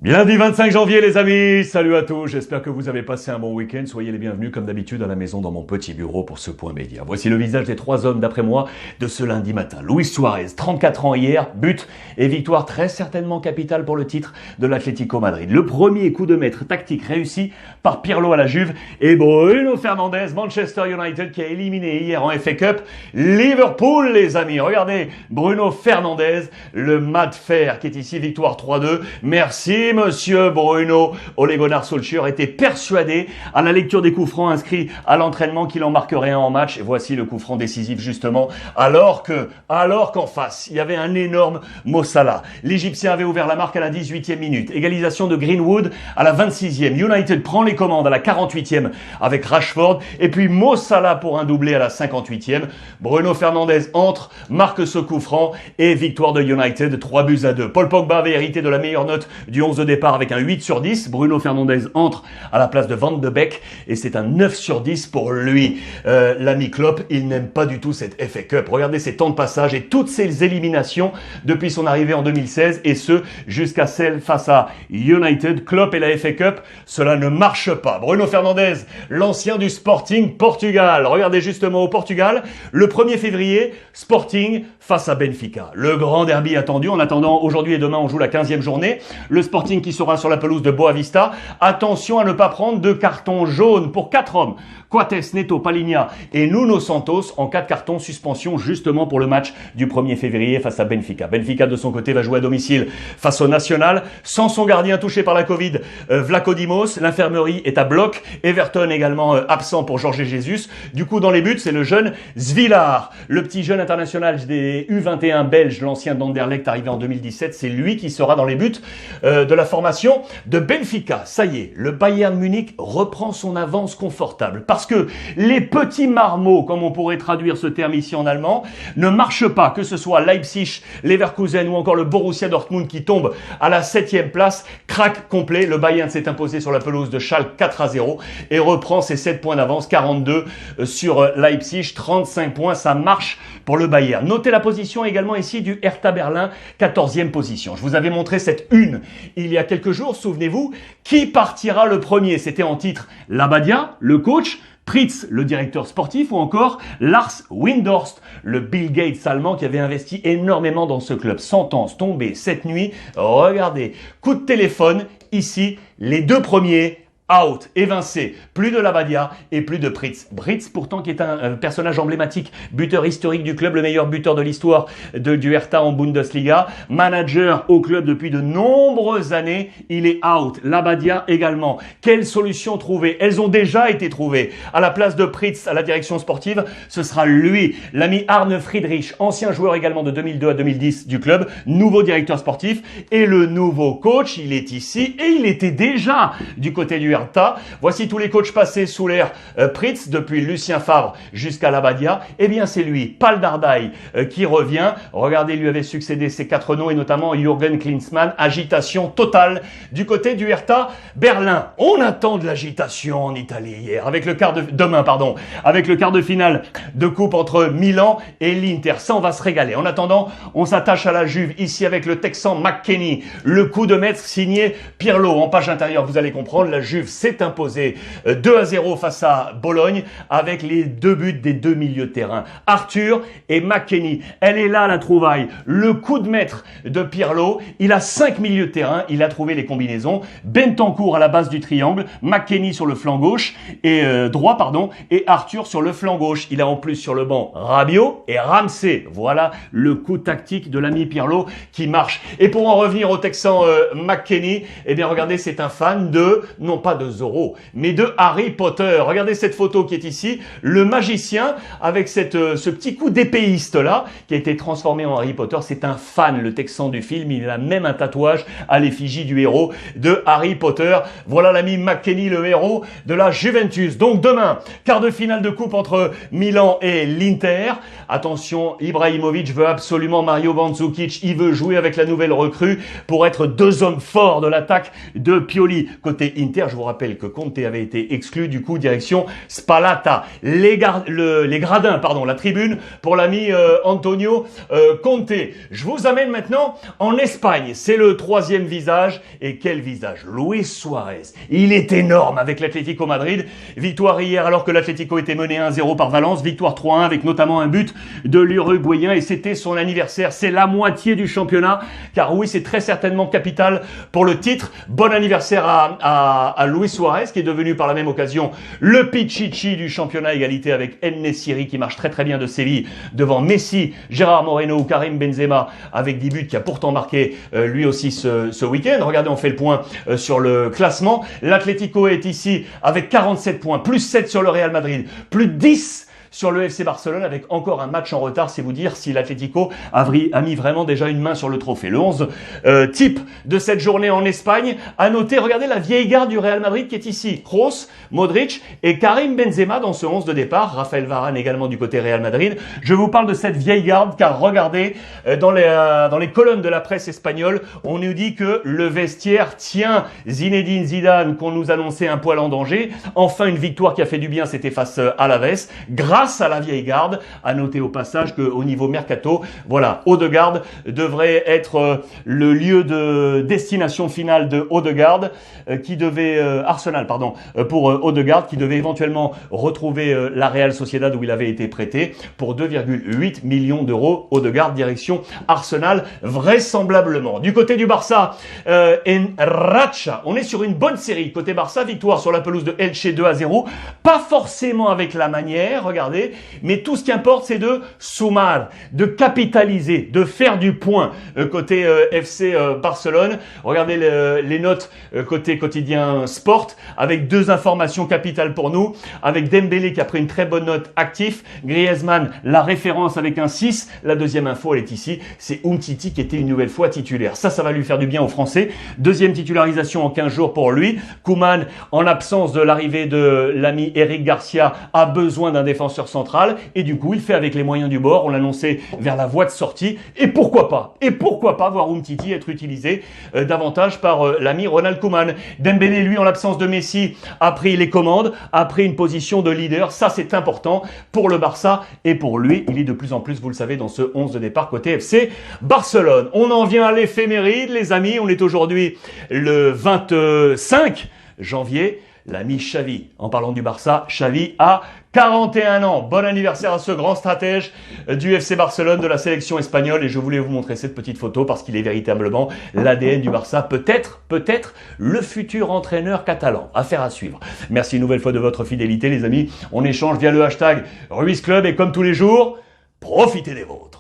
Lundi 25 janvier les amis, salut à tous, j'espère que vous avez passé un bon week-end, soyez les bienvenus comme d'habitude à la maison dans mon petit bureau pour ce point média. Voici le visage des trois hommes d'après moi de ce lundi matin. Luis Suarez, 34 ans hier, but et victoire très certainement capitale pour le titre de l'Atlético Madrid. Le premier coup de maître tactique réussi par Pirlo à la Juve et Bruno Fernandes, Manchester United qui a éliminé hier en FA Cup Liverpool les amis. Regardez Bruno Fernandes, le Mad Fer qui est ici, victoire 3-2, merci Monsieur Bruno. Ole Gunnar Solskjaer était persuadé à la lecture des coups francs inscrits à l'entraînement qu'il en marquerait un en match. Et voici le coup franc décisif justement. Alors qu'en face, il y avait un énorme Mo Salah. L'Égyptien avait ouvert la marque à la 18e minute. Égalisation de Greenwood à la 26e. United prend les commandes à la 48e avec Rashford. Et puis Mo Salah pour un doublé à la 58e. Bruno Fernandes entre, marque ce coup franc et victoire de United 3-2. Paul Pogba avait hérité de la meilleure note du 11 de départ avec un 8 sur 10. Bruno Fernandes entre à la place de Van de Beek et c'est un 9 sur 10 pour lui. L'ami Klopp, il n'aime pas du tout cette FA Cup. Regardez ses temps de passage et toutes ses éliminations depuis son arrivée en 2016 et ce jusqu'à celle face à United. Klopp et la FA Cup, cela ne marche pas. Bruno Fernandes, l'ancien du Sporting Portugal. Regardez justement au Portugal, le 1er février, Sporting face à Benfica. Le grand derby attendu. En attendant, aujourd'hui et demain, on joue la 15e journée. Le Sporting qui sera sur la pelouse de Boavista. Attention à ne pas prendre de carton jaune pour 4 hommes. Coates, Neto, Palhinha et Nuno Santos en cas de carton suspension justement pour le match du 1er février face à Benfica. Benfica de son côté va jouer à domicile face au National sans son gardien touché par la Covid, Vlaco Dimos. L'infirmerie est à bloc. Everton également absent pour Jorge Jesus. Du coup dans les buts c'est le jeune Svilar, le petit jeune international des U21 belges, l'ancien d'Anderlecht arrivé en 2017. C'est lui qui sera dans les buts de la formation de Benfica. Ça y est, le Bayern Munich reprend son avance confortable parce que les petits marmots, comme on pourrait traduire ce terme ici en allemand, ne marchent pas, que ce soit Leipzig, Leverkusen ou encore le Borussia Dortmund qui tombe à la 7e place. Crack complet, le Bayern s'est imposé sur la pelouse de Schalke 4-0 et reprend ses 7 points d'avance, 42 sur Leipzig, 35 points, ça marche pour le Bayern. Notez la position également ici du Hertha Berlin, 14e position. Je vous avais montré cette une il y a quelques jours, souvenez-vous, qui partira le premier? C'était en titre Labadia, le coach, Pritz, le directeur sportif, ou encore Lars Windhorst, le Bill Gates allemand qui avait investi énormément dans ce club. Sentence tombée cette nuit. Regardez, coup de téléphone, ici, les deux premiers out, évincé, plus de Labadia et plus de Pritz. Pritz pourtant qui est un personnage emblématique, buteur historique du club, le meilleur buteur de l'histoire du Hertha en Bundesliga, manager au club depuis de nombreuses années, il est out. Labadia également. Quelle solution trouver? Elles ont déjà été trouvées. À la place de Pritz à la direction sportive, ce sera lui, l'ami Arne Friedrich, ancien joueur également de 2002 à 2010 du club, nouveau directeur sportif et le nouveau coach, il est ici et il était déjà du côté du Hertha. Voici tous les coachs passés sous l'ère Pritz, depuis Lucien Favre jusqu'à Labadia. Eh bien, c'est lui, Pal Dardai, qui revient. Regardez, lui avait succédé ces 4 noms et notamment Jürgen Klinsmann. Agitation totale du côté du Hertha Berlin. On attend de l'agitation en Italie hier, avec le quart de finale de coupe entre Milan et l'Inter. Ça, on va se régaler. En attendant, on s'attache à la Juve ici avec le Texan McKennie. Le coup de maître signé Pirlo. En page intérieure, vous allez comprendre, la Juve s'est imposé 2-0 face à Bologne avec les 2 buts des 2 milieux de terrain, Arthur et McKennie. Elle est là la trouvaille, le coup de maître de Pirlo. Il a 5 milieux de terrain, il a trouvé les combinaisons. Bentancur à la base du triangle, McKennie sur le flanc gauche et droit et Arthur sur le flanc gauche. Il a en plus sur le banc Rabiot et Ramsey. Voilà le coup tactique de l'ami Pirlo qui marche. Et pour en revenir au Texan McKennie, eh bien regardez, c'est un fan de, non pas de Zorro, mais de Harry Potter. Regardez cette photo qui est ici, le magicien avec ce petit coup d'épéiste là, qui a été transformé en Harry Potter. C'est un fan, le Texan du film, il a même un tatouage à l'effigie du héros de Harry Potter. Voilà l'ami McKennie, le héros de la Juventus. Donc demain, quart de finale de coupe entre Milan et l'Inter. Attention, Ibrahimovic veut absolument Mario Mandzukic, il veut jouer avec la nouvelle recrue pour être 2 hommes forts de l'attaque de Pioli. Côté Inter, je vous rappelle que Conte avait été exclu, du coup, direction Spalata. Les gradins, pardon, la tribune pour l'ami Antonio Conte. Je vous amène maintenant en Espagne. C'est le troisième visage. Et quel visage? Luis Suarez. Il est énorme avec l'Atlético Madrid. Victoire hier alors que l'Atlético était mené 1-0 par Valence. Victoire 3-1 avec notamment un but de l'Uruguayen. Et c'était son anniversaire. C'est la moitié du championnat. Car oui, c'est très certainement capital pour le titre. Bon anniversaire à Luis Suarez qui est devenu par la même occasion le Pichichi du championnat, égalité avec El Nessiri qui marche très très bien de Séville devant Messi, Gérard Moreno ou Karim Benzema avec 10 buts qui a pourtant marqué lui aussi ce week-end. Regardez, on fait le point sur le classement. L'Atlético est ici avec 47 points, plus 7 sur le Real Madrid, plus 10 sur le FC Barcelone avec encore un match en retard. C'est vous dire si l'Atlético a mis vraiment déjà une main sur le trophée. Le 11 type de cette journée en Espagne. À noter, regardez la vieille garde du Real Madrid qui est ici. Kroos, Modric et Karim Benzema dans ce 11 de départ. Raphaël Varane également du côté Real Madrid. Je vous parle de cette vieille garde car regardez, dans les colonnes de la presse espagnole, on nous dit que le vestiaire tient Zinedine Zidane qu'on nous annonçait un poil en danger. Enfin une victoire qui a fait du bien, c'était face à Alaves. Grâce à la vieille garde, à noter au passage qu'au niveau mercato, voilà, Odegaard devrait être le lieu de destination finale de Odegaard, Arsenal, pardon, pour Odegaard, qui devait éventuellement retrouver la Real Sociedad où il avait été prêté pour 2,8 millions d'euros. Odegaard direction Arsenal, vraisemblablement. Du côté du Barça, en racha, on est sur une bonne série. Côté Barça, victoire sur la pelouse de Elche 2-0, pas forcément avec la manière, regardez, mais tout ce qui importe, c'est de sumar, de capitaliser, de faire du point côté FC Barcelone. Regardez les notes côté quotidien Sport, avec deux informations capitales pour nous, avec Dembélé qui a pris une très bonne note actif, Griezmann, la référence avec un 6, la deuxième info, elle est ici, c'est Umtiti qui était une nouvelle fois titulaire. Ça va lui faire du bien aux Français. Deuxième titularisation en 15 jours pour lui. Koeman, en absence de l'arrivée de l'ami Eric Garcia, a besoin d'un défenseur central et du coup il fait avec les moyens du bord. On l'annonçait vers la voie de sortie et pourquoi pas voir Umtiti être utilisé davantage par l'ami Ronald Koeman. Dembélé, lui, en l'absence de Messi, a pris les commandes, a pris une position de leader. Ça c'est important pour le Barça et pour lui. Il est de plus en plus, vous le savez, dans ce 11 de départ côté FC Barcelone. On en vient à l'éphéméride, les amis. On est aujourd'hui le 25 janvier. L'ami Xavi, en parlant du Barça, Xavi a 41 ans. Bon anniversaire à ce grand stratège du FC Barcelone, de la sélection espagnole. Et je voulais vous montrer cette petite photo parce qu'il est véritablement l'ADN du Barça. Peut-être le futur entraîneur catalan. Affaire à suivre. Merci une nouvelle fois de votre fidélité, les amis. On échange via le hashtag Ruiz Club et comme tous les jours, profitez des vôtres.